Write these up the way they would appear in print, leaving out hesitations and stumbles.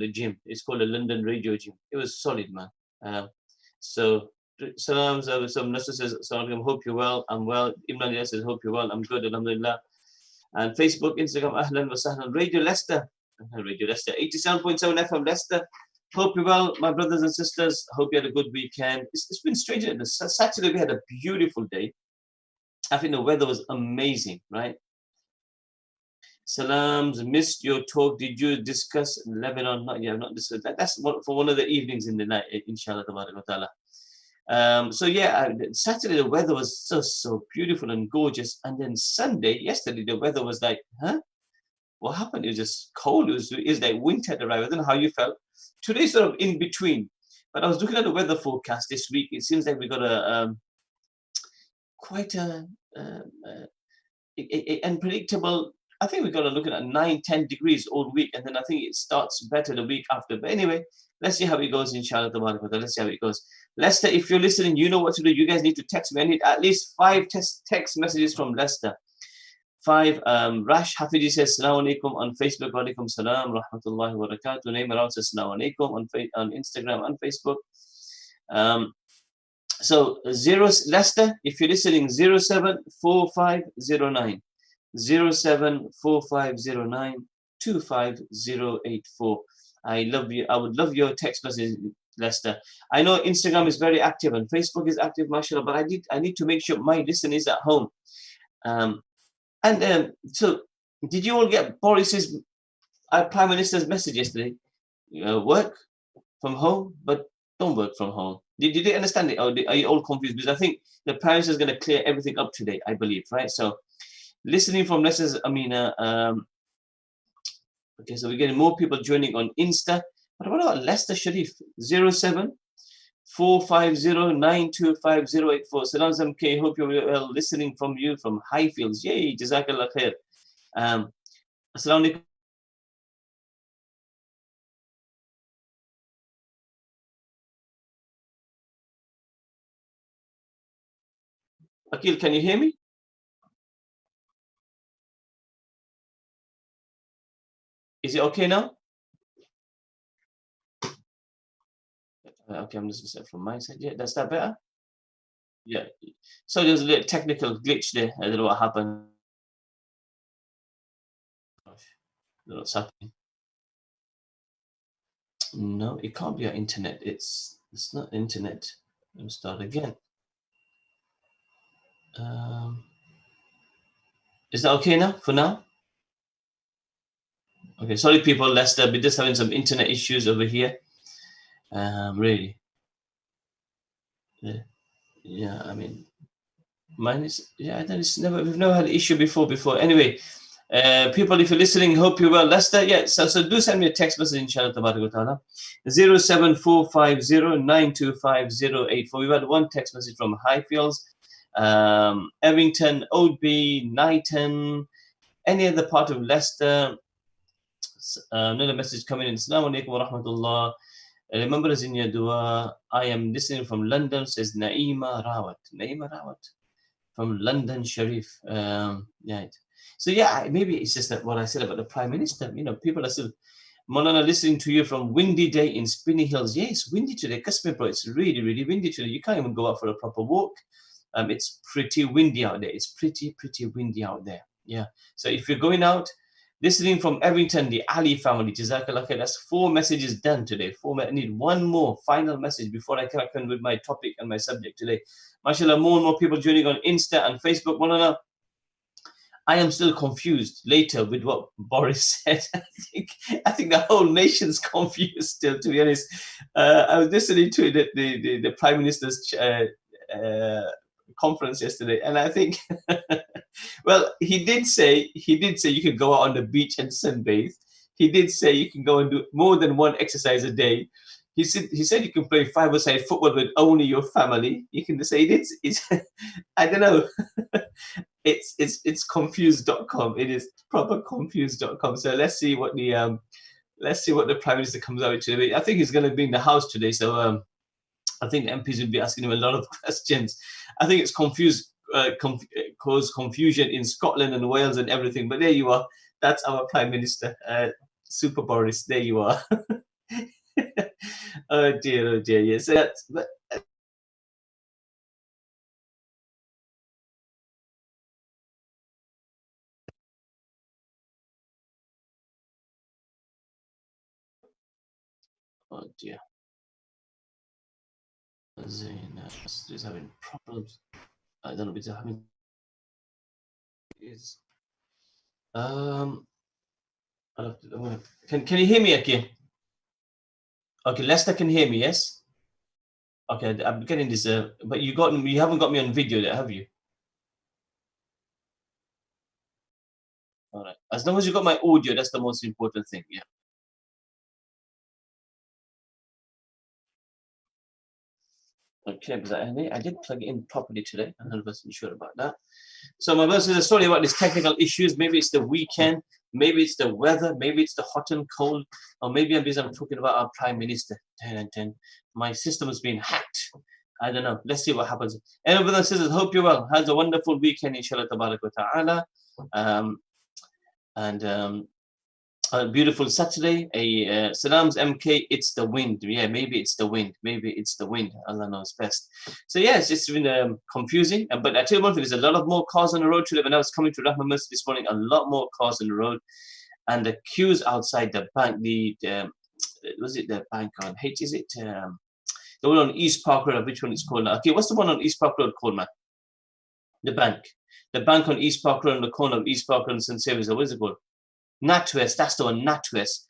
the gym. It's called a London Radio Gym. It was solid, man. So salams. Some Nasser says, "Salam, hope you're well. I'm well." Imran says, "Hope you're well. I'm good. Alhamdulillah." And Facebook, Instagram, Ahlan wa Sahlan. Radio Leicester, 87.7 FM Leicester. Hope you're well, my brothers and sisters. Hope you had a good weekend. It's been strange. Saturday we had a beautiful day. I think the weather was amazing, right? Salams, missed your talk. Did you discuss Lebanon? Not yet, not discussed. That's for one of the evenings in the night, inshallah. So yeah, Saturday the weather was so beautiful and gorgeous, and then yesterday the weather was like, huh? What happened? It was just cold. It was like winter had arrived. I don't know how you felt. Today's sort of in between, but I was looking at the weather forecast this week. It seems like we got a quite a unpredictable. I think we're gonna look at 9-10 degrees all week, and then I think it starts better the week after. But anyway, let's see how it goes, inshallah. Let's see how it goes. Leicester, if you're listening, you know what to do. You guys need to text me. I need at least 5 text messages from Leicester. 5. Rash Hafidi says Assalamu alaikum on Facebook. Wa alaikum salam rahmatullahi wa barakatuh. Naim says Assalamu alaikum on Instagram and Facebook. So Leicester, if you're listening, 074509 074509 25084. I love you. I would love your text message, Leicester. I know Instagram is very active and Facebook is active, mashallah, but I need to make sure my listener is at home. So did you all get Boris's Prime Minister's message yesterday? Work from home, but don't work from home. Did they understand it, or are you all confused? Because I think the Prime Minister is going to clear everything up today, I believe, right? So listening from Leicester's Amina. Okay, so we're getting more people joining on Insta. But what about Leicester Sharif? 0745092584. Salam MK, hope you're well. Listening from you from Highfields. Yay, Jazakallah khair. Assalamu alaikum. Akil, can you hear me? Is it okay now? Okay, I'm just going to from my side. Yeah, that's that better? Yeah. So there's a little technical glitch there. I don't know what happened. Gosh, I don't know what's happening. No, it can't be our internet. It's not internet. Let me start again. Is that okay now? For now? Okay, sorry people, Leicester, we're just having some internet issues over here. Really. Yeah, I mean, mine is, yeah, we've never had an issue before. Anyway, people, if you're listening, hope you're well. Leicester, yeah, so do send me a text message, inshallah, ta'ala. 07450925084. We've had one text message from Highfields, Evington, Oadby, Knighton, any other part of Leicester. Another message coming in. Assalamu alaikum wa rahmatullah. Remember us in your dua. I am listening from London, says Naima Rawat. Naima Rawat from London Sharif. Yeah. So yeah, maybe it's just that what I said about the Prime Minister. You know, people are still Molana listening to you from windy day in Spinney Hills. Yeah, it's windy today. Kasmi bro, it's really, really windy today. You can't even go out for a proper walk. It's pretty windy out there. It's pretty windy out there. Yeah. So if you're going out, listening from Evington, the Ali family, Jazakallah khair. That's 4 messages done today. I need one more final message before I crack on with my topic and my subject today. MashaAllah, more and more people joining on Insta and Facebook. Molana, I am still confused later with what Boris said. I think the whole nation's confused still, to be honest. I was listening to the Prime Minister's conference yesterday, and I think, well, he did say you can go out on the beach and sunbathe. He did say you can go and do more than one exercise a day. He said you can play 5-a-side football with only your family. You can say it's I don't know. It's confused.com. It is proper confused.com. So let's see what the Prime Minister comes out with today. I think he's going to be in the House today, so I think the MPs will be asking him a lot of questions. I think it's caused confusion in Scotland and Wales and everything. But there you are. That's our Prime Minister, Super Boris. There you are. Oh dear, yes. That's, but, oh dear. Zaina is having problems. I don't know if it's having is um can you hear me again? Okay, Leicester can hear me, yes? Okay, I'm getting this but you haven't got me on video yet, have you? All right. As long as you got my audio, that's the most important thing. Yeah. Okay, because I did plug it in properly today. I'm 100% sure about that. So my verse is a story about these technical issues. Maybe it's the weekend, maybe it's the weather, maybe it's the hot and cold, or maybe I'm talking about our prime minister. My system has been hacked. I don't know. Let's see what happens. Anyway, brothers and sisters, hope you're well. Has a wonderful weekend, inshallah, tabarak wa ta'ala. Um, and a beautiful Saturday. Salam's MK. It's the wind. Yeah, maybe it's the wind. Maybe it's the wind. Allah knows best. So yeah, it's been confusing. But I tell you one thing: there's a lot of more cars on the road today. When I was coming to Rahman Masjid this morning, a lot more cars on the road, and the queues outside the bank. Was it the bank on H? Is it the one on East Park Road? Which one is called? Okay, what's the one on East Park Road called, man? The bank. The bank on East Park Road, on the corner of East Park Road and St. Saviour's. What is it called? NatWest, that's the one, NatWest.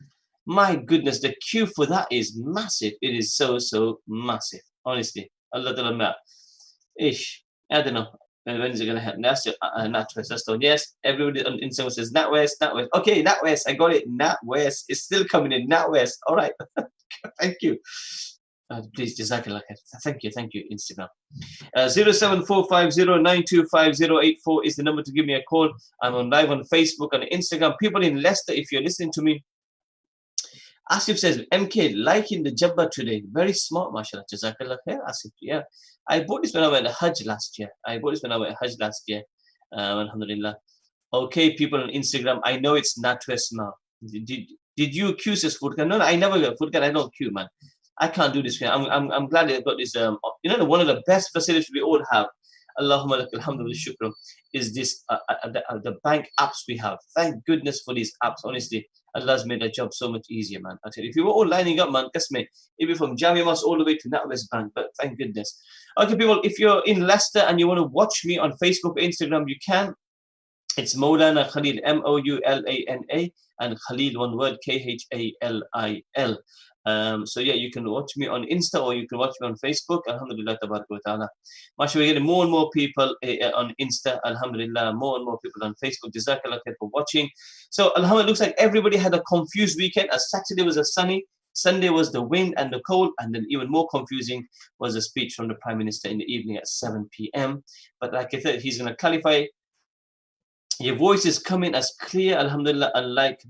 My goodness, the queue for that is massive. It is so massive. Honestly, Allah Ta'ala, ish. I don't know. When is it going to happen? That's NatWest. That's the one. Yes, everybody on Instagram says NatWest. Okay, NatWest. I got it. NatWest. It's still coming in. NatWest. All right. Thank you. Please, Jazakallah khair. Thank you, Instagram. 07450925084 is the number to give me a call. I'm on live on Facebook and Instagram. People in Leicester, if you're listening to me, Asif says, MK, liking the Jabba today. Very smart, mashallah. Jazakallah khair, Asif. Yeah. I bought this when I went to Hajj last year. Alhamdulillah. Okay, people on Instagram, I know it's NatWest now. Did you accuse us, Furkan? No, I never got Furkan. I don't queue, man. I can't do this. I'm glad they've got this. One of the best facilities we all have. Allahumma lakal hamdu wa shukran. Is this the bank apps we have? Thank goodness for these apps. Honestly, Allah's made our job so much easier, man. I tell you, if you were all lining up, man, me, maybe from Jamia Mosque all the way to NatWest Bank. But thank goodness. Okay, people, if you're in Leicester and you want to watch me on Facebook, Instagram, you can. It's Maulana Khalil, Moulana, and Khalil, one word, Khalil. So yeah, you can watch me on Insta or you can watch me on Facebook. Alhamdulillah, tabarak wa ta'ala. Mashallah, we're getting more and more people on Insta. Alhamdulillah, more and more people on Facebook. Jazakallah khair for watching. So Alhamdulillah, looks like everybody had a confused weekend. As Saturday was a sunny, Sunday was the wind and the cold, and then even more confusing was a speech from the Prime Minister in the evening at 7 p.m. But like I said, he's going to clarify. Your voice is coming as clear, alhamdulillah, unlike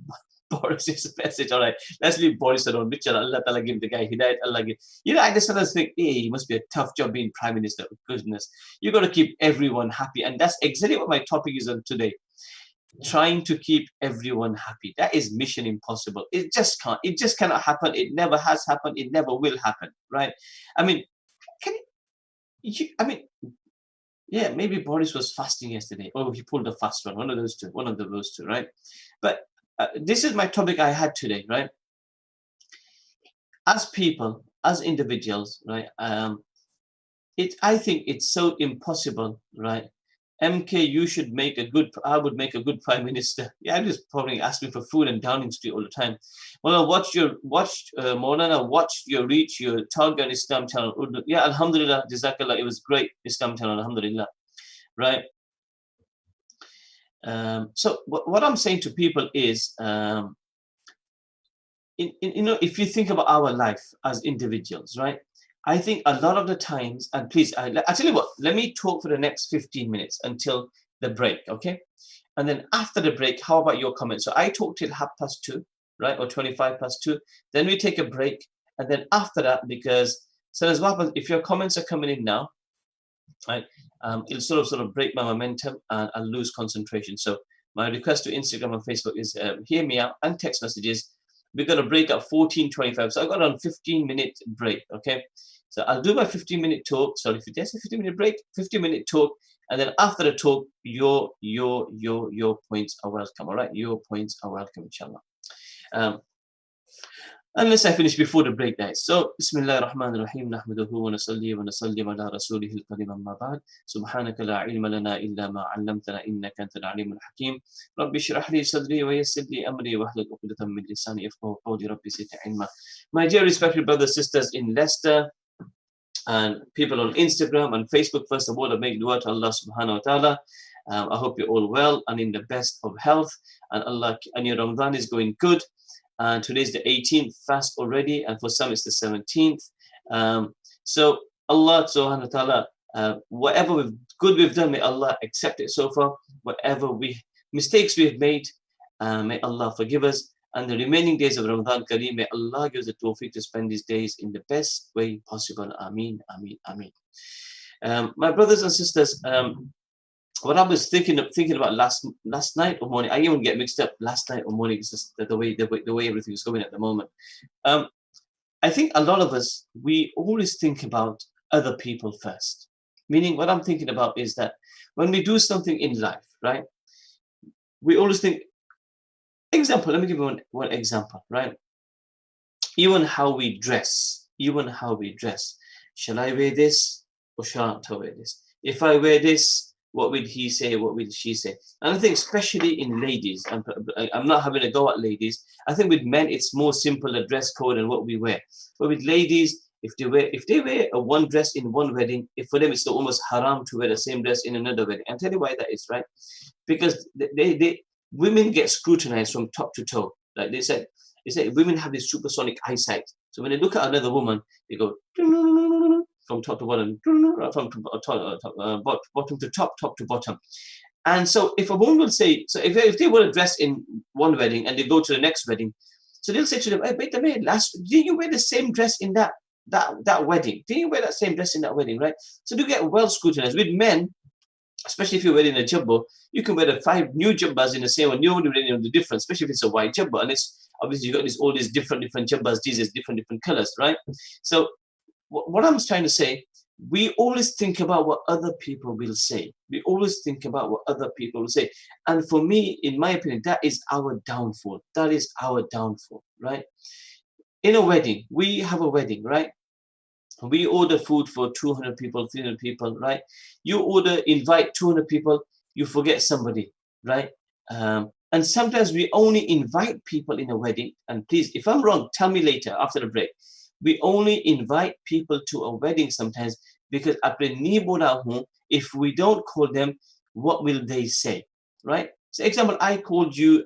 Boris's message. All right, let's leave Boris alone. Allah Ta'ala give the guy hidayat, Allah give. I just sometimes think, hey, it must be a tough job being Prime Minister. Goodness, you got to keep everyone happy. And that's exactly what my topic is on today. Trying to keep everyone happy. That is mission impossible. It just can't. It just cannot happen. It never has happened. It never will happen, right? I mean, yeah, maybe Boris was fasting yesterday. Oh, he pulled a fast one. One of those two, right? But this is my topic I had today, right? As people, as individuals, right? I think it's so impossible, right? MK, you should make I would make a good prime minister. Yeah, I just probably ask me for food and Downing Street all the time. Well, Maulana, watch your reach, your target on Islam channel. Yeah, alhamdulillah, jazakallah, it was great, Islam channel, alhamdulillah, right? So what I'm saying to people is, if you think about our life as individuals, right? I think a lot of the times, and please, I tell you what, let me talk for the next 15 minutes until the break, okay? And then after the break, how about your comments? So I talk till 2:30, right? Or 2:25. Then we take a break. And then after that, because, so as well, if your comments are coming in now, right, it'll sort of break my momentum and I'll lose concentration. So my request to Instagram and Facebook is hear me out and text messages. We got a break at 14:25. So I got on 15-minute break. Okay. So I'll do my 15-minute talk. Sorry, if it's a 15-minute break, 15-minute talk, and then after the talk, your points are welcome. All right, your points are welcome, inshallah. Unless I finish before the break, guys. So, Bismillah ar-Rahman ar-Rahim, nahmaduhu wa nasalli wa nasallim ala rasulih al-karim amma ba'd. Subhanaka la ilma lana illa ma 'allamtana innaka antal alimul hakim. Rabbi shrah li sadri wa yassir li amri wa hlul 'uqdatam min lisani yafqahu qawli. Rabbi zidni ilma. My dear respected brothers and sisters in Leicester and people on Instagram and Facebook, first of all, I make dua to Allah subhanahu wa ta'ala. I hope you're all well and in the best of health, and your Ramadan is going good. And today's the 18th fast already, and for some it's the 17th. So Allah subhanahu wa ta'ala, whatever good we've done, may Allah accept it so far. Whatever mistakes we've made, may Allah forgive us. And the remaining days of Ramadan Kareem, may Allah give us the tawfiq to spend these days in the best way possible. Ameen, ameen, ameen. My brothers and sisters, what I was thinking about last night or morning, I even get mixed up last night or morning. It's just the way everything is going at the moment. I think a lot of us, we always think about other people first. Meaning, what I'm thinking about is that when we do something in life, right? We always think. Example. Let me give you one example, right? Even how we dress. Shall I wear this or shan't I wear this? If I wear this, what will he say? What will she say? And I think especially in ladies, I'm not having a go at ladies. I think with men, it's more simple, a dress code and what we wear. But with ladies, if they wear a one dress in one wedding, for them it's almost haram to wear the same dress in another wedding. I'll tell you why that is, right? Because women get scrutinized from top to toe. Like they said women have this supersonic eyesight. So when they look at another woman, they go from top to bottom, from bottom to top, top to bottom. And so if a woman will say, so if they wear a dress in one wedding and they go to the next wedding, so they'll say to them, hey, wait a minute, did you wear the same dress in that wedding? Did you wear that same dress in that wedding, right? So they get well scrutinized. With men, especially if you're wearing a jubba, you can wear the 5 new jubbas in the same one. You won't really know the difference, especially if it's a white jubba. And it's obviously you got all these different jubbas, these different colors, right? So what I'm trying to say, we always think about what other people will say. And for me, in my opinion, that is our downfall. Right? In a wedding, we have a wedding, right? We order food for 200 people, 300 people, right? You invite 200 people, you forget somebody, right? And sometimes we only invite people in a wedding. And please, if I'm wrong, tell me later after the break. We only invite people to a wedding sometimes because if we don't call them, what will they say, right? So example, I call Akil,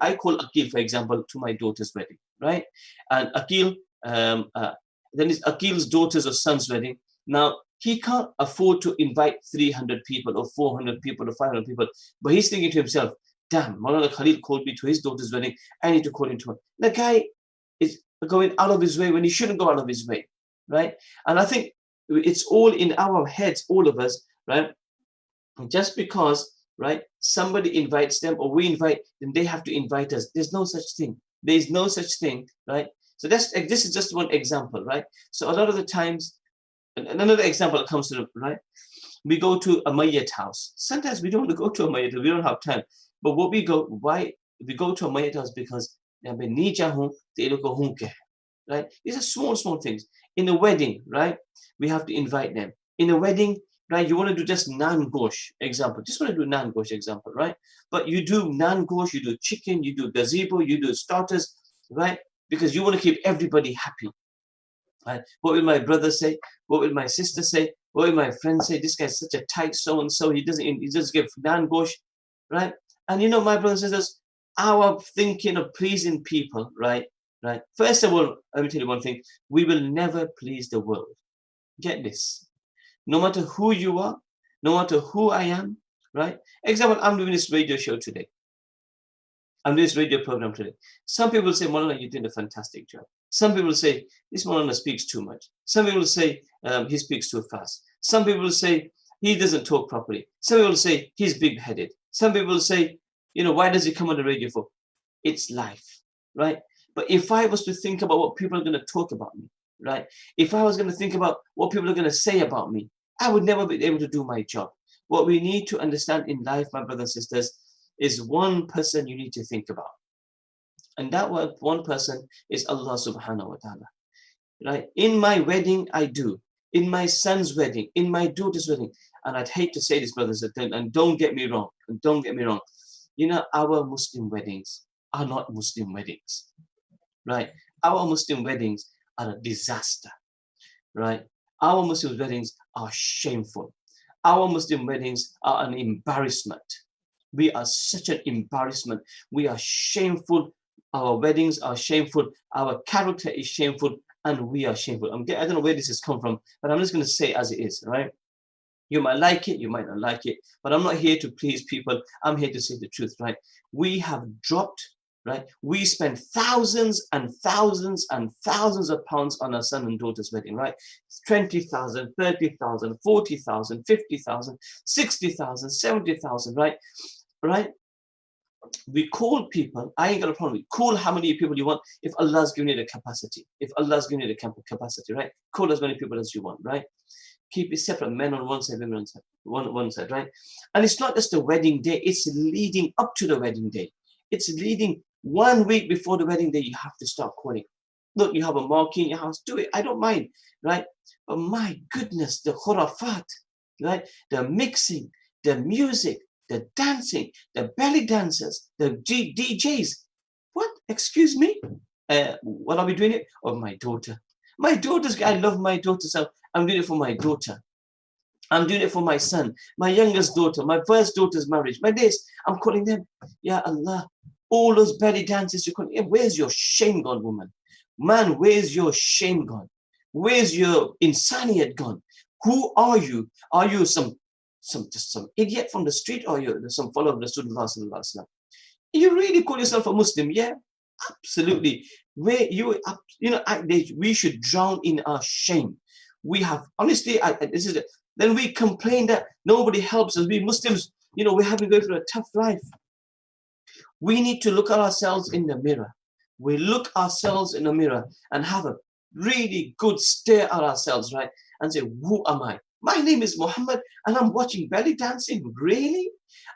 for example, to my daughter's wedding, right? And Akil, then it's Akil's daughter's or son's wedding. Now, he can't afford to invite 300 people or 400 people or 500 people, but he's thinking to himself, damn, Maulana Khalil called me to his daughter's wedding, I need to call him to one. The guy is going out of his way when he shouldn't go out of his way, right? And I think it's all in our heads, all of us, right? Just because, right, somebody invites them or we invite them, they have to invite us. There's no such thing. There is no such thing, right? So this is just one example, right? So a lot of the times, another example that comes to the, right? We go to a Mayyat house. Sometimes we don't want to go to a Mayyat, we don't have time. But why we go to a Mayyat house because right? These are small things. In a wedding, right? We have to invite them. In a wedding, right? You want to do just naan gosh, example. Just want to do naan gosh, example, right? But you do naan gosh, you do chicken, you do gazebo, you do starters, right? Because you want to keep everybody happy. Right? What will my brother say? What will my sister say? What will my friend say? This guy's such a tight so-and-so. He doesn't give naan gosh, right? And you know, my brothers and sisters, our thinking of pleasing people, right? Right. First of all, let me tell you one thing. We will never please the world. Get this. No matter who you are, no matter who I am, right? Example, I'm doing this radio show today. I'm doing this radio program today. Some people say, Maulana, you're doing a fantastic job. Some people say, this Maulana speaks too much. Some people say, he speaks too fast. Some people say, he doesn't talk properly. Some people say, he's big-headed. Some people say, why does he come on the radio for? It's life, right? But if I was to think about what people are going to talk about me, right? If I was going to think about what people are going to say about me, I would never be able to do my job. What we need to understand in life, my brothers and sisters, is one person you need to think about. And that one person is Allah subhanahu wa ta'ala. Right? In my wedding, I do. In my son's wedding, in my daughter's wedding. And I'd hate to say this, brothers, and don't get me wrong. And don't get me wrong. You know, our Muslim weddings are not Muslim weddings. Right? Our Muslim weddings are a disaster. Right? Our Muslim weddings are shameful. Our Muslim weddings are an embarrassment. We are such an embarrassment. We are shameful. Our weddings are shameful. Our character is shameful. And we are shameful. I don't know where this has come from, but I'm just going to say it as it is, right? You might like it, you might not like it, but I'm not here to please people. I'm here to say the truth, right? We have dropped, right? We spend thousands and thousands and thousands of pounds on our son and daughter's wedding, right? 20,000, 30,000, 40,000, 50,000, 60,000, 70,000, right? Right? We call people, I ain't got a problem. Call how many people you want if Allah's giving you the capacity. If Allah's giving you the capacity, right? Call as many people as you want, right? Keep it separate, men on one side, women on one side, right? And it's not just the wedding day, it's leading up to the wedding day. It's leading 1 week before the wedding day, you have to start calling. Look, you have a marquee in your house, do it. I don't mind, right? But my goodness, the khurafat, right? The mixing, the music, the dancing, the belly dancers, the DJs. What? Excuse me? What are we doing it? Oh, my daughter. My daughter's, I love my daughter, so I'm doing it for my daughter. I'm doing it for my son, my youngest daughter, my first daughter's marriage, my this. I'm calling them, Ya Allah, all those belly dances you're calling. Yeah, where's your shame gone, woman? Man, where's your shame gone? Where's your insanity gone? Who are you? Are you some idiot from the street, or you some follower of the Rasulullah? You really call yourself a Muslim? Yeah, absolutely. Where you know, we should drown in our shame. We have honestly, this is it. Then we complain that nobody helps us. We Muslims, you know, we're having to go through a tough life. We need to look at ourselves in the mirror. We look ourselves in the mirror and have a really good stare at ourselves, right? And say, who am I? My name is Muhammad and I'm watching belly dancing. Really?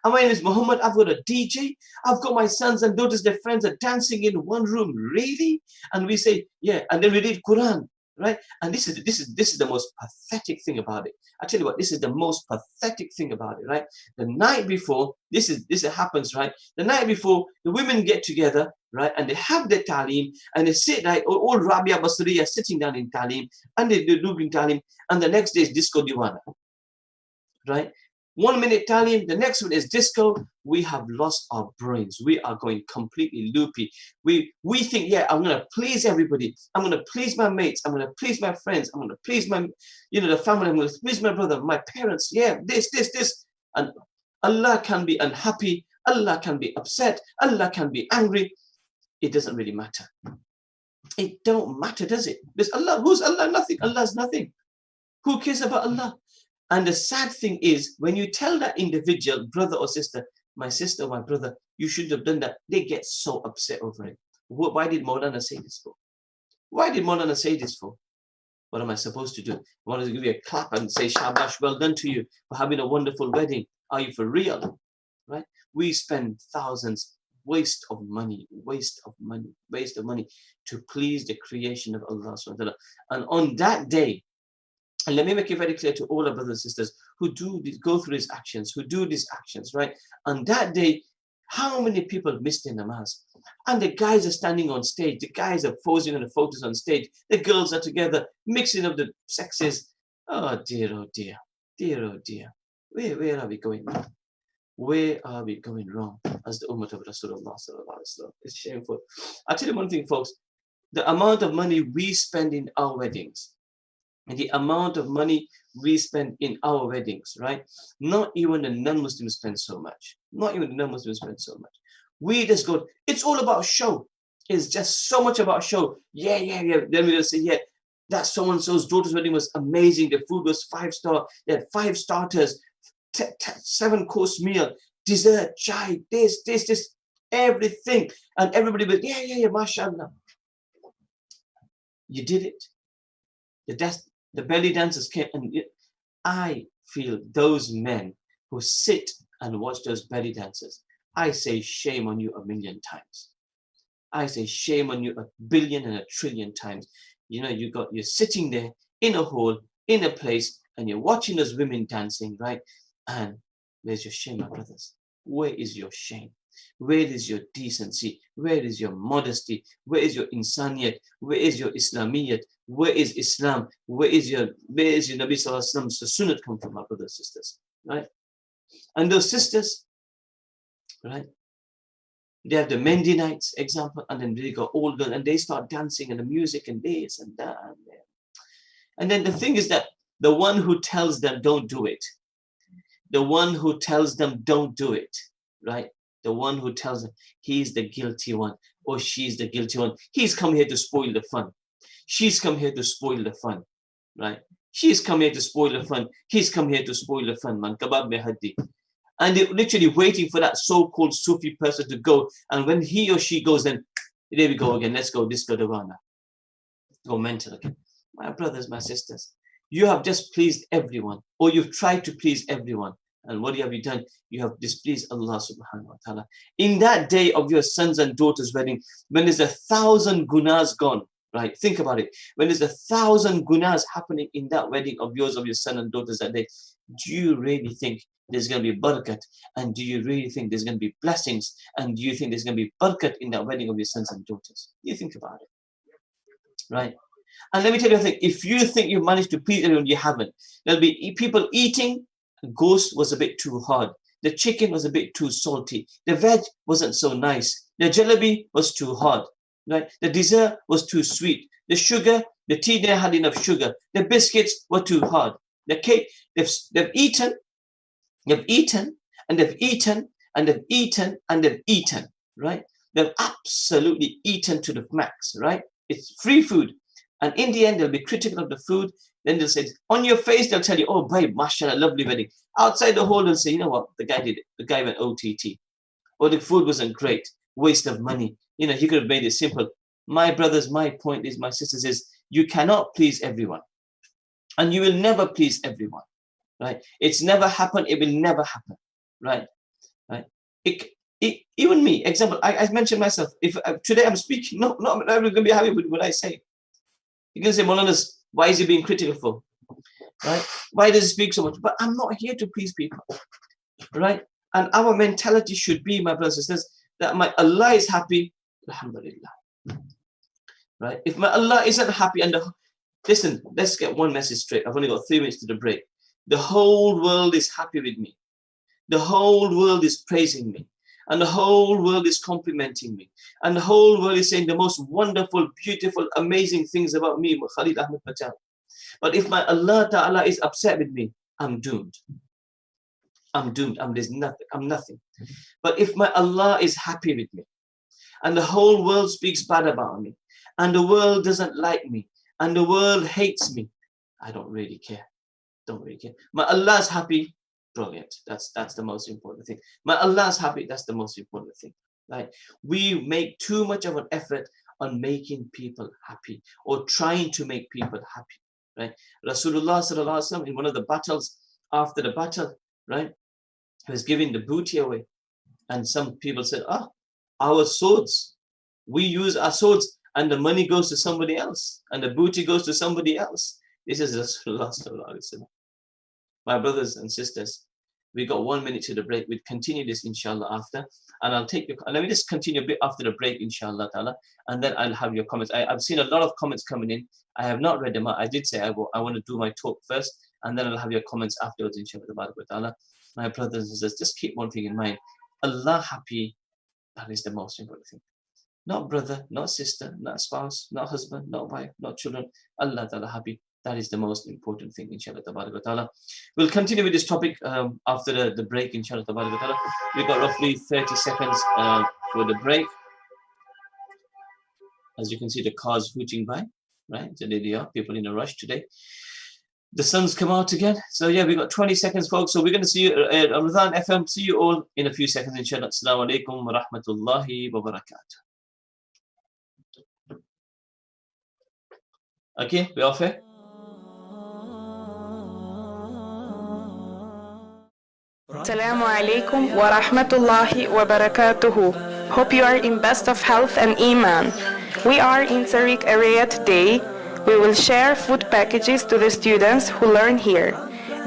And my name is Muhammad. I've got a DJ. I've got my sons and daughters, their friends are dancing in one room. Really? And we say, yeah. And then we read Quran, right? And this is the most pathetic thing about it. I tell you what, this is the most pathetic thing about it, right? The night before, this happens, right? The night before, the women get together, right? And they have their talim, and they sit, right? All Rabia Basri are sitting down in talim, and they do talim, and the next day is disco diwana, right? 1 minute talim, the next one is disco. We have lost our brains. We are going completely loopy. We think, yeah, I'm going to please everybody. I'm going to please my mates. I'm going to please my friends. I'm going to please my, you know, the family. I'm going to please my brother, my parents. Yeah, this. And Allah can be unhappy. Allah can be upset. Allah can be angry. It doesn't really matter. It don't matter, does it? There's Allah. Who's Allah? Nothing. Allah's nothing. Who cares about Allah? And the sad thing is, when you tell that individual, brother or sister, my sister or my brother, you shouldn't have done that, they get so upset over it. Why did Maulana say this for? Why did Maulana say this for? What am I supposed to do? I want to give you a clap and say, Shabash, well done to you for having a wonderful wedding. Are you for real? Right? We spend thousands, waste of money to please the creation of Allah subhanahu wa ta'ala. And on that day, and let me make it very clear to all our brothers and sisters who go through these actions, right? On that day, how many people missed their namaz? And the guys are standing on stage. The guys are posing on the photos on stage. The girls are together, mixing up the sexes. Oh dear, oh dear. Dear, oh dear. Where are we going wrong? Where are we going wrong as the Ummah of Rasulullah sallallahu alaihi wasallam? It's shameful. I'll tell you one thing, folks. The amount of money we spend in our weddings, and the amount of money we spend in our weddings, right? Not even the non-Muslims spend so much. Not even the non-Muslims spend so much. We just go, it's all about show. It's just so much about show. Yeah. Then we're going to say, yeah, that so-and-so's daughter's wedding was amazing. The food was 5-star. They had 5 starters, 7-course meal, dessert, chai, this, everything. And everybody was, yeah, mashallah. You did it. The belly dancers came, and I feel those men who sit and watch those belly dancers, I say shame on you a million times. I say shame on you a billion and a trillion times. You know, you're sitting there in a hall, in a place, and you're watching those women dancing, right? And where's your shame, my brothers? Where is your shame? Where is your decency? Where is your modesty? Where is your insaniyat? Where is your Islamiyat? Where is Islam? Where is your Nabi Sallallahu Alaihi Wasallam's sunnat come from, my brothers and sisters? Right? And those sisters, right? They have the Mendi nights, example, and then they go older and they start dancing and the music and this and that. And then the thing is that the one who tells them don't do it, the one who tells them don't do it, right? The one who tells them he's the guilty one or she's the guilty one. He's come here to spoil the fun. She's come here to spoil the fun, right? She's come here to spoil the fun. He's come here to spoil the fun, man. Kabab mein haddi. And they're literally waiting for that so-called Sufi person to go. And when he or she goes, then there we go again. Let's go disco Davana. Go mental again. My brothers, my sisters, you have just pleased everyone, or you've tried to please everyone. And what have you done? You have displeased Allah subhanahu wa ta'ala. In that day of your sons and daughters' wedding, when there's 1,000 gunas gone, right? Think about it. When there's 1,000 gunas happening in that wedding of yours, of your son and daughters that day, do you really think there's going to be barakat? And do you really think there's going to be blessings? And do you think there's going to be barakat in that wedding of your sons and daughters? You think about it, right? And let me tell you a thing. If you think you've managed to please everyone, you haven't. There'll be people eating. Ghost was a bit too hard. The chicken was a bit too salty. The veg wasn't so nice. The jalebi was too hard. Right? The dessert was too sweet. The sugar, the tea there had enough sugar. The biscuits were too hard. The cake, they've eaten, and they've eaten, and they've eaten, and they've eaten. Right? They've absolutely eaten to the max. Right? It's free food. And in the end, they'll be critical of the food. Then they'll say, on your face, they'll tell you, oh, babe, mashallah, lovely wedding. Outside the hall, they'll say, you know what? The guy did it. The guy went OTT. Or the food wasn't great. Waste of money. You know, he could have made it simple. My brothers, my point is, my sisters, is you cannot please everyone. And you will never please everyone. Right? It's never happened. It will never happen. Right? Right? Even me, example, I mentioned myself. If today I'm speaking, I'm not going to be happy with what I say. You can say, Maulanas, why is he being critical for? Right? Why does he speak so much? But I'm not here to please people. Right? And our mentality should be, my brothers and sisters, that my Allah is happy, alhamdulillah. Right? If my Allah isn't happy, and listen, let's get one message straight. I've only got 3 minutes to the break. The whole world is happy with me. The whole world is praising me. And the whole world is complimenting me. And the whole world is saying the most wonderful, beautiful, amazing things about me, Khalid Ahmed Patel. But if my Allah Ta'ala is upset with me, I'm doomed. I'm doomed. I'm nothing. But if my Allah is happy with me, and the whole world speaks bad about me, and the world doesn't like me, and the world hates me, I don't really care. Don't really care. My Allah is happy. Brilliant. That's the most important thing. My Allah is happy. That's the most important thing. Right? We make too much of an effort on making people happy or trying to make people happy. Right? Rasulullah Sallallahu Alaihi Wasallam in one of the battles, after the battle, right, he was giving the booty away, and some people said, our swords, we use our swords, and the money goes to somebody else, and the booty goes to somebody else. This is Rasulullah Sallallahu Alaihi Wasallam. My brothers and sisters, we got 1 minute to the break. We'll continue this inshallah after. And I'll take your, let me just continue a bit after the break inshallah ta'ala. And then I'll have your comments. I've seen a lot of comments coming in. I have not read them out. I did say I want to do my talk first. And then I'll have your comments afterwards inshallah ta'ala. My brothers and sisters, just keep one thing in mind. Allah happy, that is the most important thing. Not brother, not sister, not spouse, not husband, not wife, not children. Allah ta'ala happy. That is the most important thing, inshallah ta'ala. We'll continue with this topic after the break, inshallah ta'ala. We've got roughly 30 seconds for the break. As you can see, the cars hooting by, right? So there they are, people in a rush today. The sun's come out again. So yeah, we've got 20 seconds, folks. So we're going to see you at Ramadan FM. See you all in a few seconds, inshallah. Assalamu alaikum wa rahmatullahi wa barakatuh. Okay, we all fair? Assalamu alaikum wa rahmatullahi wa barakatuhu. Hope you are in best of health and iman. We are in Tariq area today. We will share food packages to the students who learn here.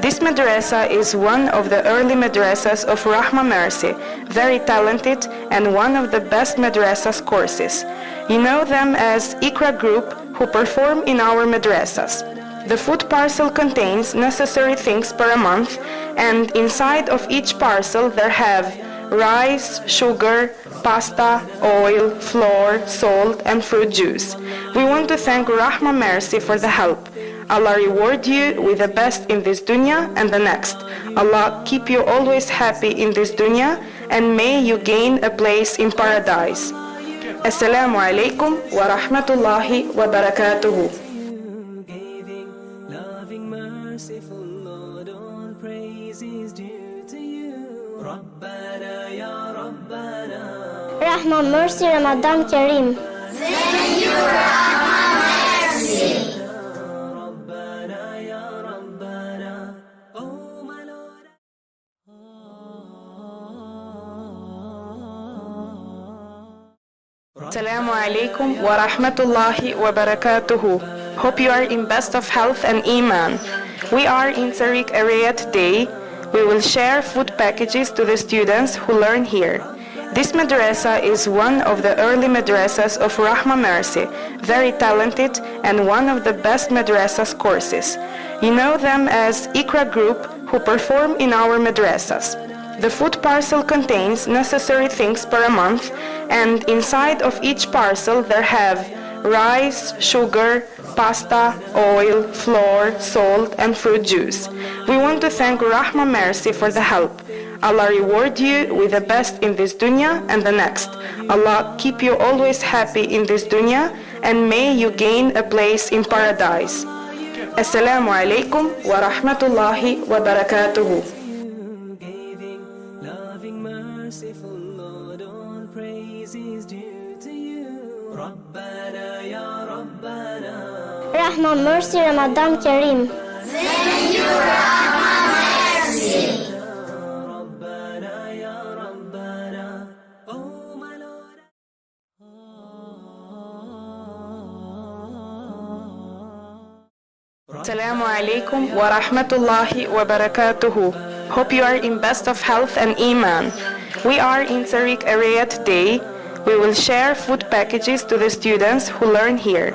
This madrasa is one of the early madrasas of Rahma Mercy, very talented and one of the best madrasas courses. You know them as Iqra group who perform in our madrasas. The food parcel contains necessary things per a month, and inside of each parcel there have rice, sugar, pasta, oil, flour, salt, and fruit juice. We want to thank Rahma Mercy for the help. Allah reward you with the best in this dunya and the next. Allah keep you always happy in this dunya, and may you gain a place in paradise. Assalamu alaikum wa rahmatullahi wa barakatuhu. Merciful Lord, all praise is due to you. Rabbana ya Rabbana. Rahman Mercy Ramadan Kareem. Thank you, Ramadan Mercy. Rabbana ya Rabbana. Oh my Lord. Assalamu alaikum wa rahmatullahi wa barakatuhu. Hope you are in best of health and iman. We are in Tariq area today. We will share food packages to the students who learn here. This madrasa is one of the early madrasas of Rahma Mercy, very talented and one of the best madrasas courses. You know them as Iqra group who perform in our madrasas. The food parcel contains necessary things per a month, and inside of each parcel there have rice, sugar, pasta, oil, flour, salt, and fruit juice. We want to thank Rahma Mercy for the help. Allah reward you with the best in this dunya and the next. Allah keep you always happy in this dunya, and may you gain a place in paradise. Assalamu alaikum wa rahmatullahi wa barakatuhu. Loving, merciful Lord, all praise is due to you. Rabbana ya Rabbana. Rahman Mercy Ramadan Kareem. Thank you, Ramadan Mercy. Rabbana ya Rabbana. Oh my Lord. Assalamu alaikum wa rahmatullahi wa barakatuhu. Hope you are in best of health and iman. We are in Tariq area today. We will share food packages to the students who learn here.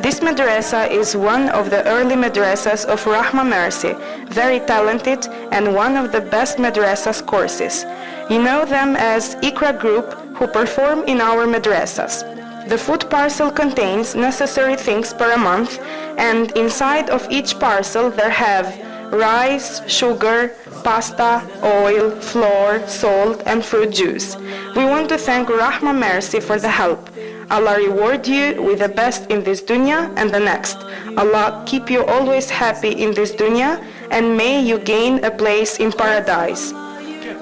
This madrasa is one of the early madrasas of Rahma Mercy, very talented and one of the best madrasas courses. You know them as Iqra group who perform in our madrasas. The food parcel contains necessary things per a month, and inside of each parcel there have rice, sugar, pasta, oil, flour, salt, and fruit juice. We want to thank Rahma Mercy for the help. Allah reward you with the best in this dunya and the next. Allah keep you always happy in this dunya, and may you gain a place in paradise.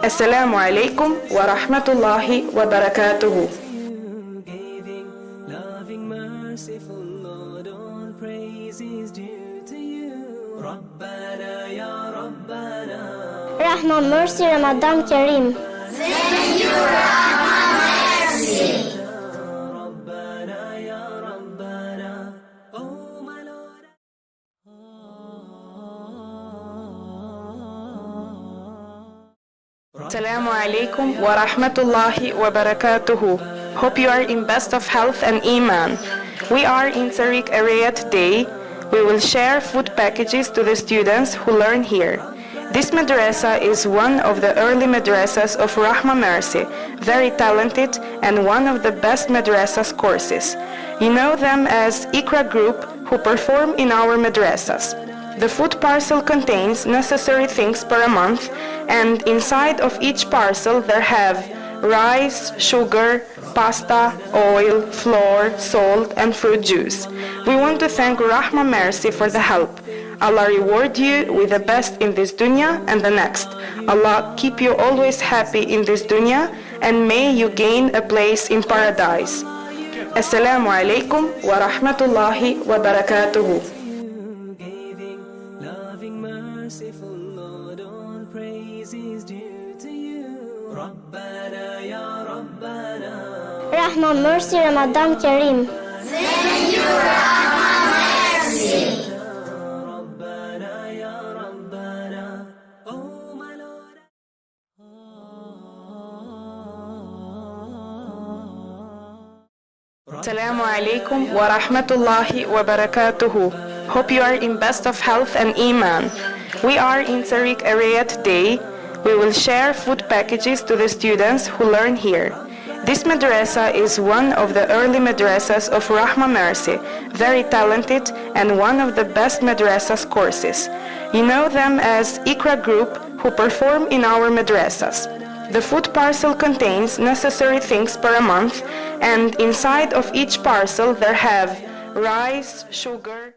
Assalamu alaikum wa rahmatullahi wa barakatuhu. Loving, merciful Lord, all praise is due to you. Rabbana ya Rabbana. Rahman Mercy Ramadan Kareem. Thank you, Ramadan Mercy. Rabbana ya Rabbana. Oh my Lord. Assalamu alaikum wa rahmatullahi wa barakatuhu. Hope you are in best of health and iman. We are in Tariq area today. We will share food packages to the students who learn here. This madrasa is one of the early madrasas of Rahma Mercy, very talented and one of the best madrasas courses. You know them as Iqra group who perform in our madrasas. The food parcel contains necessary things per a month, and inside of each parcel there have rice, sugar, pasta, oil, flour, salt, and fruit juice. We want to thank Rahma Mercy for the help. Allah reward you with the best in this dunya and the next. Allah keep you always happy in this dunya, and may you gain a place in paradise. Assalamu alaikum wa rahmatullahi wa barakatuhu. Giving, loving, merciful Lord, all praise is due to you. Rabbana ya Rabbana. Rahman, mercy, Ramadan Kareem. Thank you, Ramadan Mercy. Rabbana ya Rabbana. Oh my Lord. Assalamu alaikum wa rahmatullahi wa barakatuhu. Hope you are in best of health and iman. We are in Tariq area today. We will share food packages to the students who learn here. This madrasa is one of the early madrasas of Rahma Mercy, very talented and one of the best madrasas courses. You know them as Ikra group who perform in our madrasas. The food parcel contains necessary things per a month, and inside of each parcel there have rice, sugar.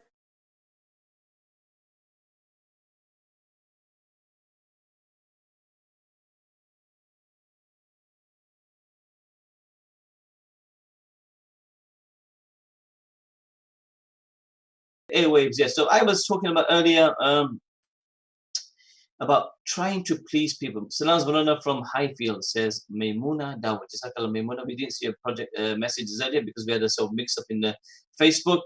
Airwaves, yes. So I was talking about earlier about trying to please people. Salam Banana from Highfield says, Maimuna Dawah. Jazakallah Maimuna. We didn't see a project messages earlier because we had a sort of mix up in the Facebook.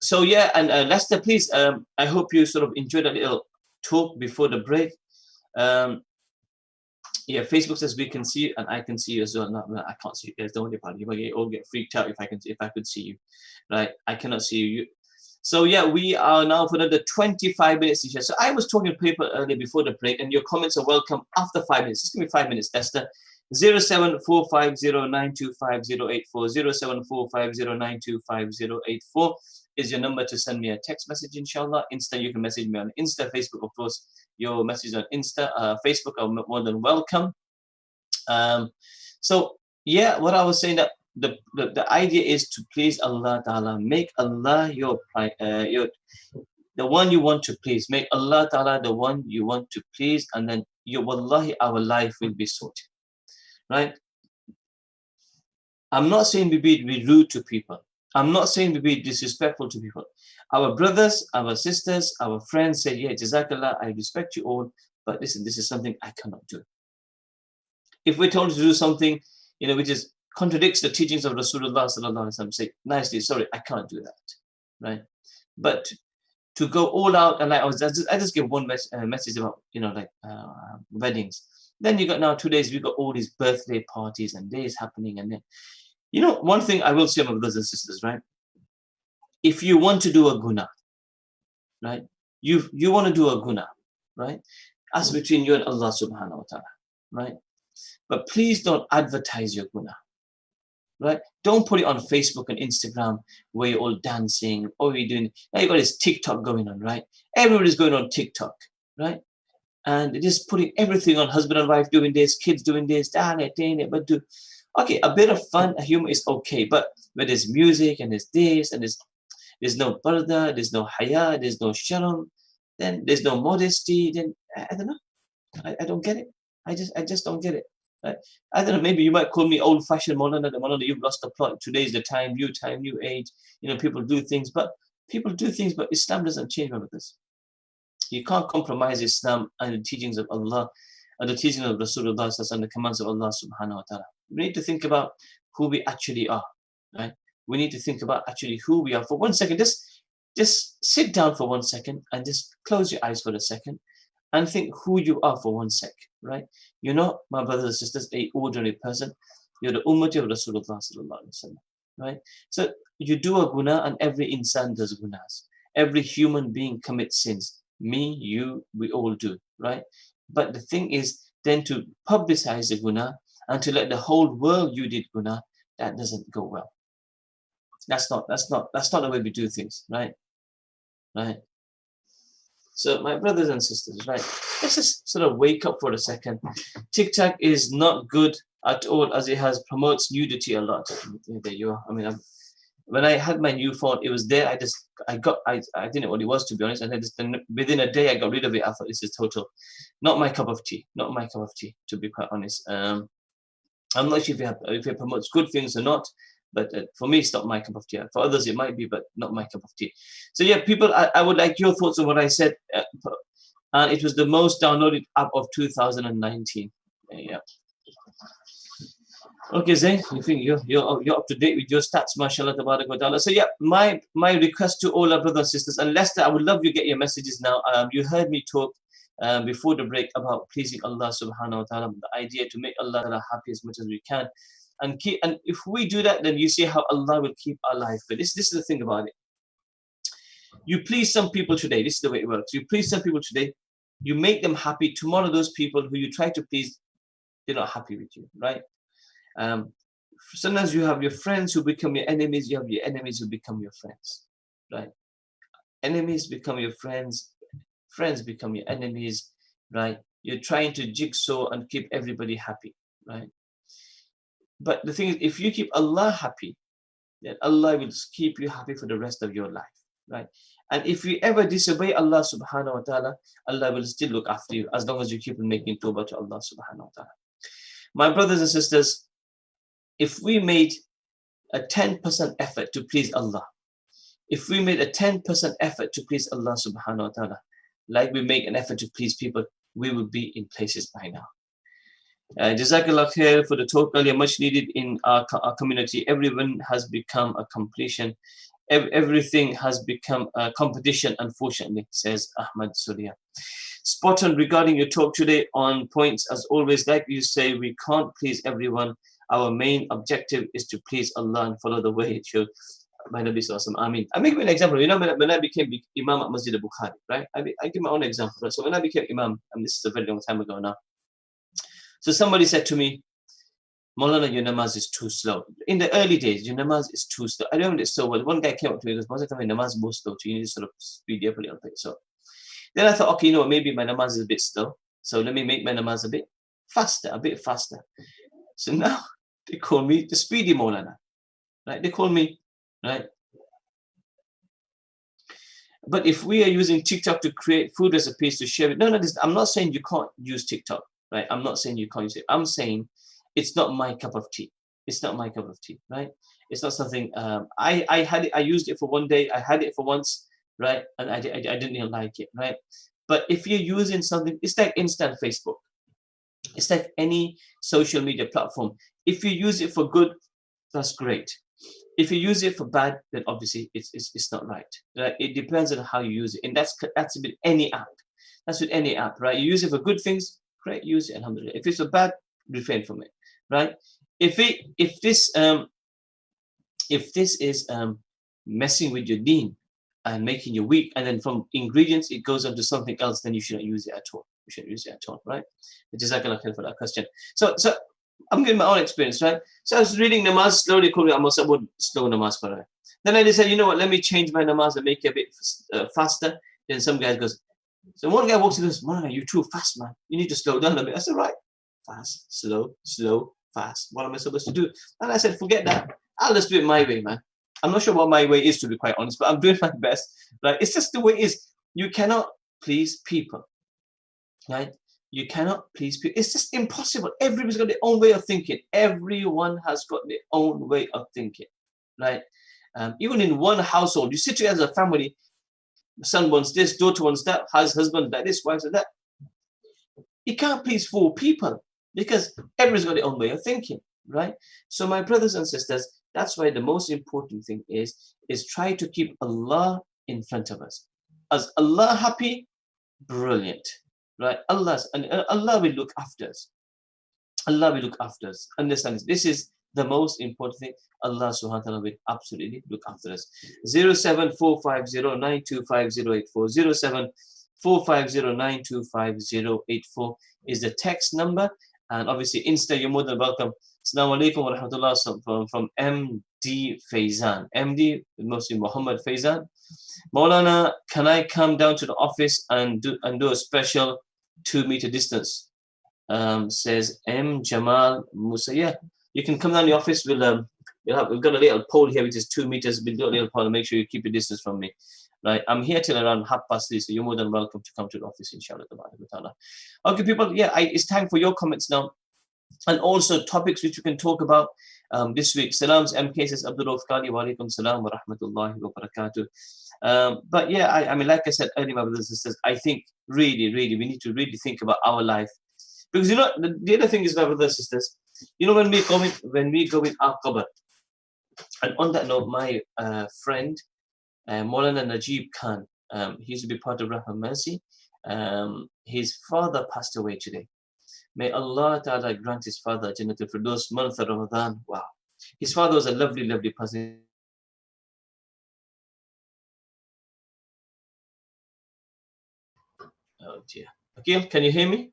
So yeah, and Leicester, please, I hope you sort of enjoyed a little talk before the break. Yeah, Facebook says we can see you, and I can see you as well. No, I can't see you guys. Don't worry about it. You might all get freaked out if I could see you, right? I cannot see you. So yeah, we are now for another 25 minutes to share. So I was talking to people earlier before the break, and your comments are welcome after 5 minutes. Just give me 5 minutes, Leicester. 07450925084 07450925084 is your number to send me a text message, inshallah. Insta, you can message me on Insta. Facebook, of course, your message on Insta. Facebook are more than welcome. So yeah, what I was saying, that the idea is to please Allah Ta'ala. Make Allah your the one you want to please. Make Allah Ta'ala the one you want to please, and then wallahi, our life will be sorted. Right? I'm not saying we be rude to people. I'm not saying we be disrespectful to people. Our brothers, our sisters, our friends say, yeah, Jazakallah, I respect you all, but listen, this is something I cannot do. If we're told to do something, which is contradicts the teachings of Rasulullah sallallahu alaihi wasallam, say nicely, sorry, I can't do that, right? But to go all out, and I just give one message about weddings. Then you got now 2 days, we got all these birthday parties and days happening, and then one thing I will say, my brothers and sisters, right? If you want to do a guna, right? You want to do a guna, right? That's between you and Allah subhanahu wa ta'ala, right? But please don't advertise your guna, right? Don't put it on Facebook and Instagram where you're all dancing, or you're doing, now you got this TikTok going on, right? Everybody's going on TikTok, right? And they're just putting everything on, husband and wife doing this, kids doing this, but okay, a bit of fun, humor is okay, but when there's music and there's this and there's no parda, there's no haya, there's no sharm, then there's no modesty, then I don't know. I don't get it. I just don't get it. Right? I don't know, maybe you might call me old-fashioned, Maulana, you've lost the plot. Today's the time, new age. People do things, but Islam doesn't change with this. You can't compromise Islam and the teachings of Allah and the teachings of Rasulullah and the commands of Allah subhanahu wa ta'ala. We need to think about who we actually are, right? We need to think about actually who we are. For 1 second, just sit down for 1 second and just close your eyes for a second and think who you are for 1 sec, right? You're not, my brothers and sisters, an ordinary person. You're the ummati of Rasulullah sallallahu alaihi wasallam, right? So you do a guna, and every insan does gunas. Every human being commits sins. Me, you, we all do, right? But the thing is then to publicize the guna and to let the whole world you did guna, that doesn't go well. That's not the way we do things, right? Right. So my brothers and sisters, right, let's just sort of wake up for a second. TikTok is not good at all, as it promotes nudity a lot. There you are. I mean, when I had my new phone, it was there. I didn't know what it was, to be honest. And within a day, I got rid of it. I thought, this is total, not my cup of tea. Not my cup of tea, to be quite honest. I'm not sure if it promotes good things or not, But for me, it's not my cup of tea. For others, it might be, but not my cup of tea. So yeah, people, I would like your thoughts on what I said. And it was the most downloaded app of 2019. Yeah. Okay, Zain, you think you're up to date with your stats, mashallah, tabarak wa ta'ala. So yeah, my request to all our brothers and sisters, and Leicester, I would love you to get your messages now. You heard me talk before the break about pleasing Allah subhanahu wa ta'ala, the idea to make Allah ta'ala happy as much as we can. And if we do that, then you see how Allah will keep our life good. This is the thing about it. You please some people today, this is the way it works. You please some people today, you make them happy. Tomorrow, those people who you try to please, they're not happy with you, right? Sometimes you have your friends who become your enemies. You have your enemies who become your friends, right? Enemies become your friends. Friends become your enemies, right? You're trying to jigsaw and keep everybody happy, right? But the thing is, if you keep Allah happy, then Allah will keep you happy for the rest of your life, right? And if you ever disobey Allah subhanahu wa ta'ala, Allah will still look after you as long as you keep on making tawbah to Allah subhanahu wa ta'ala. My brothers and sisters, if we made a 10% effort to please Allah, if we made a 10% effort to please Allah subhanahu wa ta'ala, like we make an effort to please people, we will be in places by now. Jazakallah khair for the talk earlier, much needed in our community. Everyone has become a completion. Everything has become a competition, unfortunately, says Ahmad Surya. Spot on regarding your talk today, on points as always. Like you say, we can't please everyone. Our main objective is to please Allah and follow the way it should. By Nabi Sallallahu Alaihi Wasallam. I mean, I make an example. You know, when I became Imam at Masjid al-Bukhari, right? I give my own example. Right? So when I became Imam, and this is a very long time ago now, so somebody said to me, Maulana, your namaz is too slow. In the early days, your namaz is too slow. I don't know so well. One guy came up to me and goes, Maulana, namaz is more slow, so you need to sort of speed up a little bit. So then I thought, okay, you know what, maybe my namaz is a bit slow. So let me make my namaz a bit faster. So now they call me the speedy Maulana. Right? They call me, right? But if we are using TikTok to create food recipes to share it, no, I'm not saying you can't use TikTok. Right? I'm not saying you can't use it. I'm saying it's not my cup of tea. It's not my cup of tea, right? It's not something. I had it. I used it for one day. I had it for once, right? And I didn't even like it, right? But if you're using something, it's like instant Facebook. It's like any social media platform. If you use it for good, that's great. If you use it for bad, then obviously it's not right. Right? It depends on how you use it, and that's with any app. That's with any app, right? You use it for good things. Great, use it, alhamdulillah. If it's a bad, refrain from it, right? If this is messing with your deen and making you weak, and then from ingredients it goes on to something else, then you shouldn't use it at all. You shouldn't use it at all, right? Jazakallah khair for that question. So I'm giving my own experience, right? So I was reading namaz slowly, almost about slow namaz for her. Then I decided, you know what? Let me change my namaz and make it a bit faster. Then some guy goes. So one guy walks in and goes, man, you're too fast, man. You need to slow down a bit. I said, right. Fast, slow, fast. What am I supposed to do? And I said, forget that. I'll just do it my way, man. I'm not sure what my way is, to be quite honest, but I'm doing my best. Right? It's just the way it is. You cannot please people. Right? You cannot please people. It's just impossible. Everybody's got their own way of thinking. Everyone has got their own way of thinking. Right? Even in one household, you sit together as a family. Son wants this, daughter wants that, husband like this, wife like that. You can't please 4 people because everyone's got their own way of thinking, right? So my brothers and sisters, that's why the most important thing is try to keep Allah in front of us. As Allah happy, brilliant, right? Allah will look after us. Allah will look after us. Understand this is the most important thing. Allah subhanahu wa ta'ala will absolutely look after us. 07450925084 07450925084 is the text number, and obviously Insta, you're more than welcome. Assalamu alaikum wa rahmatullah from MD Faizan. MD, Muslim Muhammad Faizan. Maulana, can I come down to the office and do a special 2-meter distance? Says M Jamal Musa. Yeah, you can come down to the office. We've got a little pole here which is 2 meters. We'll do a little pole and make sure you keep your distance from me. Right, I'm here till around 3:30, so you're more than welcome to come to the office, inshallah. Okay, people, yeah, it's time for your comments now, and also topics which we can talk about. this week. Salams MK says Abdul Rauf Kali, wa alaikum salam wa rahmatullahi wa barakatuh. But yeah, I mean, like I said earlier, my brothers and sisters, I think really, we need to really think about our life. Because, you know, the other thing is, my brothers and sisters, you know, when we go in our qabr, and on that note, my friend, Maulana Najib Khan, he used to be part of Rahman Mercy. His father passed away today. May Allah Ta'ala grant his father Jannatul Firdaus, month of Ramadan. Wow. His father was a lovely, lovely person. Oh dear. Akil, can you hear me?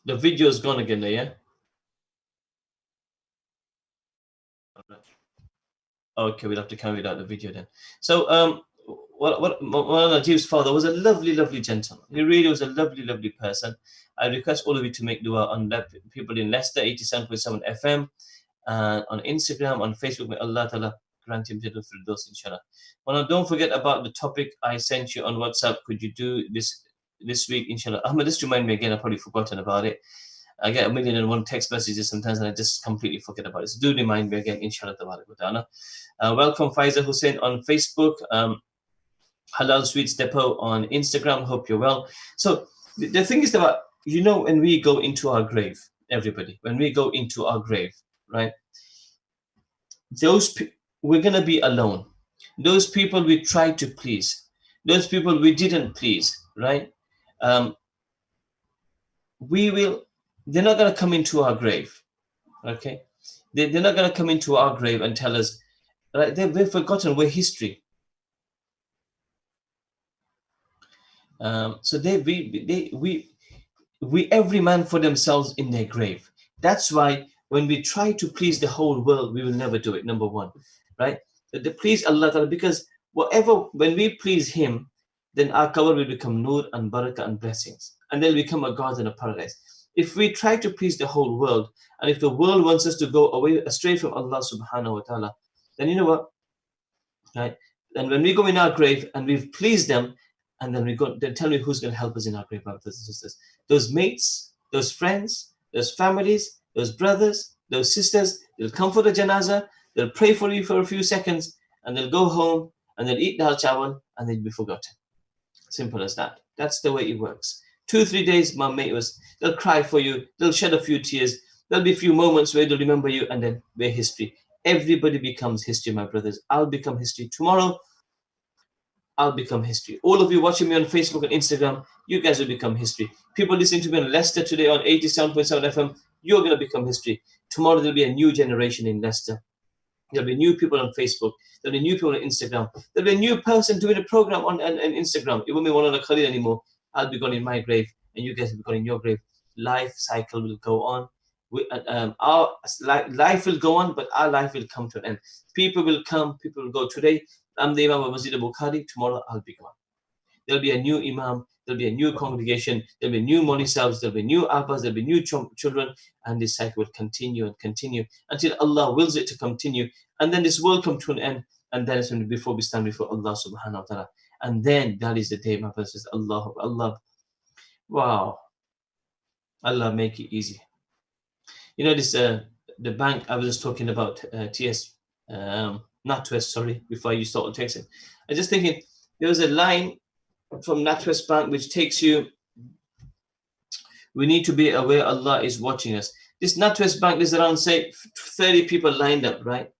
The video is gone again, yeah? Okay, we'll have to carry out the video then. So, Najib's father was a lovely, lovely gentleman. He really was a lovely, lovely person. I request all of you to make dua on people in Leicester, 87.7 FM, on Instagram, on Facebook. May Allah Ta'ala grant him Jannatul Firdaus, inshallah. Well, don't forget about the topic I sent you on WhatsApp. Could you do this week, inshallah? Ahmed, just remind me again. I've probably forgotten about it. I get 1,001 text messages sometimes, and I just completely forget about it. So do remind me again, inshallah. Welcome, Faiza Hussein on Facebook. Halal Sweets Depot on Instagram. Hope you're well. So the thing is about, you know, when we go into our grave, everybody, when we go into our grave, right? We're gonna be alone. Those people we tried to please, those people we didn't please, right? They're not gonna come into our grave, okay? They're not gonna come into our grave and tell us, right? We've forgotten we're history. So we every man for themselves in their grave. That's why when we try to please the whole world, we will never do it. Number one, right? To please Allah Ta'ala, because when we please Him, then our qabr will become nur and barakah and blessings, and they'll become a garden of paradise. If we try to please the whole world, and if the world wants us to go away astray from Allah Subhanahu wa Ta'ala, then you know what, right? And when we go in our grave and we've pleased them, and then tell me who's going to help us in our grave, brothers and sisters. Those mates, those friends, those families, those brothers, those sisters, they'll come for the janazah, they'll pray for you for a few seconds, and they'll go home, and they'll eat dal chawal, and they'll be forgotten. Simple as that. That's the way it works. 2-3 days, my mate they'll cry for you, they'll shed a few tears, there'll be a few moments where they'll remember you, and then we're history. Everybody becomes history, my brothers. I'll become history tomorrow. I'll become history. All of you watching me on Facebook and Instagram, you guys will become history. People listening to me in Leicester today on 87.7 FM, you're going to become history. Tomorrow there'll be a new generation in Leicester. There'll be new people on Facebook. There'll be new people on Instagram. There'll be a new person doing a program on Instagram. It won't be one on a Khalid anymore. I'll be gone in my grave, and you guys will be gone in your grave. Life cycle will go on. Our life will go on, but our life will come to an end. People will come, people will go. Today, I'm the Imam of Masjid Bukhari. Tomorrow, I'll be gone. There'll be a new Imam. There'll be a new congregation. There'll be new Monisabs. There'll be new Abbas. There'll be new children. And this cycle will continue and continue until Allah wills it to continue. And then this will come to an end. And then it's when before we stand before Allah subhanahu wa ta'ala. And then that is the day, my brothers. Allah. Wow. Allah make it easy. You know, this the bank I was just talking about, NatWest, sorry, before you started texting. I was just thinking, there was a line from NatWest Bank which takes you, we need to be aware Allah is watching us. This NatWest Bank, there's around, say, 30 people lined up, right?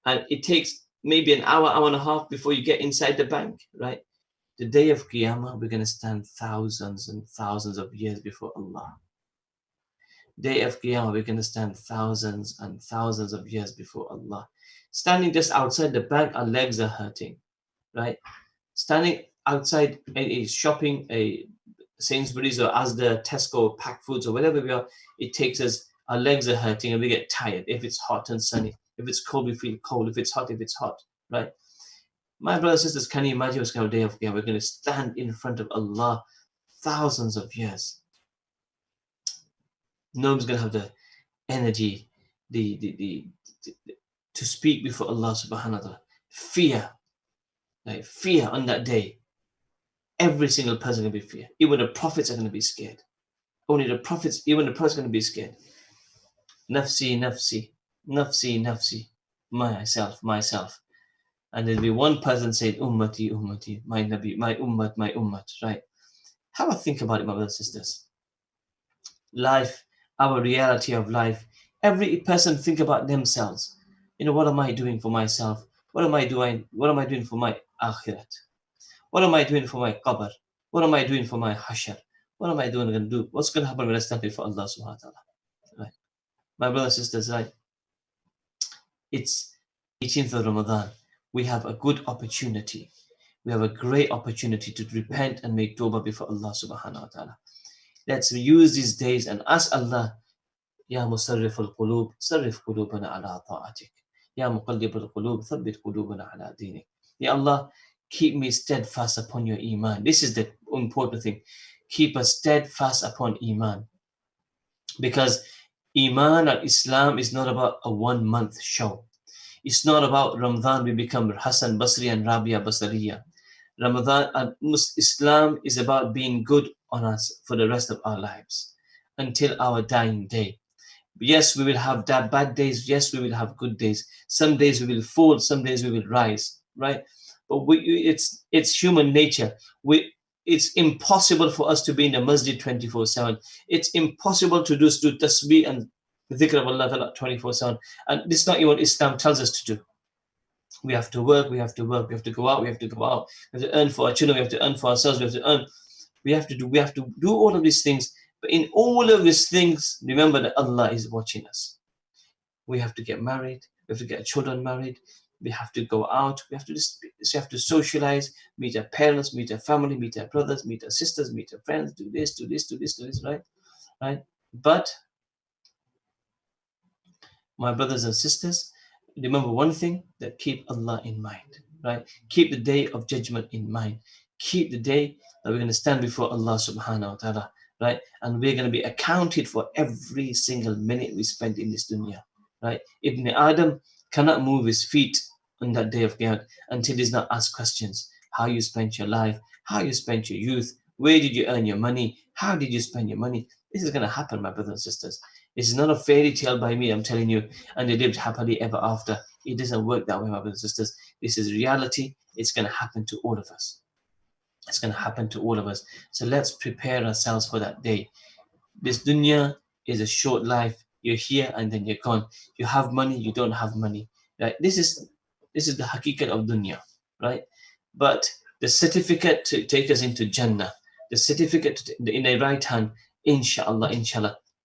And it takes maybe an hour and a half before you get inside the bank, right? The day of Qiyamah, we're going to stand thousands and thousands of years before Allah. Day of Qiyamah, we're going to stand thousands and thousands of years before Allah. Standing just outside the bank, our legs are hurting, right? Standing outside a shopping, a Sainsbury's or Asda, Tesco, Pack Foods or whatever we are, it takes us, our legs are hurting and we get tired. If it's hot and sunny, if it's cold, we feel cold. If it's hot, right? My brothers and sisters, can you imagine what's going to be day of Qiyamah? We're going to stand in front of Allah thousands of years. No one's going to have the energy, to speak before Allah subhanahu wa ta'ala. Fear, like fear on that day. Every single person is going to be fear. Even the prophets are going to be scared. Even the prophets are going to be scared. nafsi, nafsi, nafsi, nafsi, myself, myself. And there'll be one person saying, ummati, ummati, my nabi, my ummat, right? Have a think about it, my brothers and sisters. Life, our reality of life. Every person think about themselves. What am I doing for myself? What am I doing? What am I doing for my akhirat? What am I doing for my qabr? What am I doing for my hashar? What am I going to do? What's going to happen when I stand before Allah subhanahu wa ta'ala? Right. My brothers and sisters, right? It's 18th of Ramadan. We have a good opportunity. We have a great opportunity to repent and make tawbah before Allah subhanahu wa ta'ala. Let's use these days and ask Allah, Ya musarrif al-qulub, sarrif qulubana ala ta'atik. Ya muqallib al-qulub, thabbit qulubana ala dinik. Ya Allah, keep me steadfast upon your iman. This is the important thing. Keep us steadfast upon iman. Because iman and Islam is not about a 1 month show. It's not about Ramadan we become Hassan Basri and Rabia Basariya. Ramadan and Islam is about being good on us for the rest of our lives until our dying day. Yes, we will have bad days. Yes, we will have good days. Some days we will fall. Some days we will rise. Right? But it's human nature. It's impossible for us to be in the masjid 24/7. It's impossible to do tasbih and dhikr of Allah 24/7. And this is not even what Islam tells us to do. We have to work. We have to work. We have to go out. We have to go out. We have to earn for our children. We have to earn for ourselves. We have to earn. We have to do all of these things. But in all of these things, remember that Allah is watching us. We have to get married. We have to get our children married. We have to go out. We have to socialize, meet our parents, meet our family, meet our brothers, meet our sisters, meet our friends, do this, right? Right? But my brothers and sisters, remember one thing, that keep Allah in mind, right? Keep the day of judgment in mind. Keep the day that we're going to stand before Allah subhanahu wa ta'ala, right? And we're going to be accounted for every single minute we spend in this dunya, right? Ibn Adam cannot move his feet on that day of Qiyamah until he's not asked questions. How you spent your life, how you spent your youth, where did you earn your money, how did you spend your money? This is going to happen, my brothers and sisters. This is not a fairy tale by me, I'm telling you, and they lived happily ever after. It doesn't work that way, my brothers and sisters. This is reality. It's going to happen to all of us. It's going to happen to all of us. So let's prepare ourselves for that day. This dunya is a short life. You're here and then you're gone. You have money, you don't have money. Right? This is the hakikat of dunya, right? But the certificate to take us into Jannah, the certificate in the right hand, inshallah,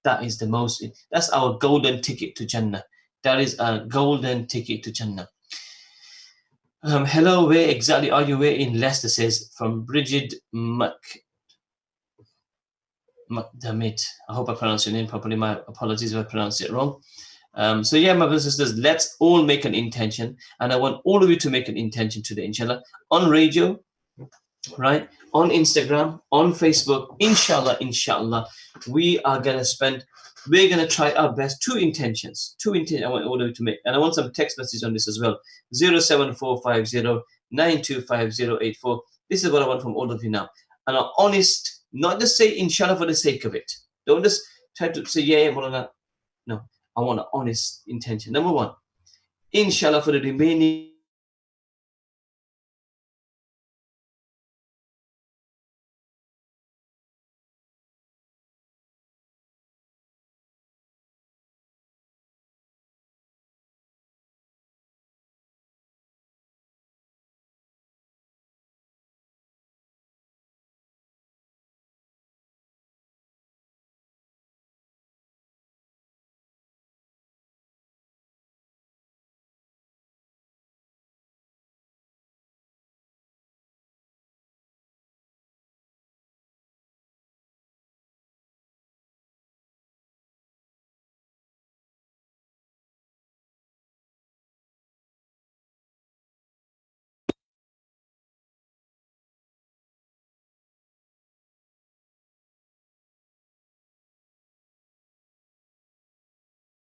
that's our golden ticket to Jannah. That is a golden ticket to Jannah. Hello, where exactly are you? Where in Leicester, says from Bridget Makdamit. I hope I pronounced your name properly. My apologies if I pronounced it wrong. So yeah, my brothers and sisters, let's all make an intention. And I want all of you to make an intention today, inshallah. On radio, right? On Instagram, on Facebook, inshallah, we're going to try our best. Two intentions I want all of you to make. And I want some text messages on this as well. 07450925084. This is what I want from all of you now. And I'm honest, not just say inshallah for the sake of it. Don't just try to say, yeah, no. I want an honest intention. Number one, inshallah, for the remaining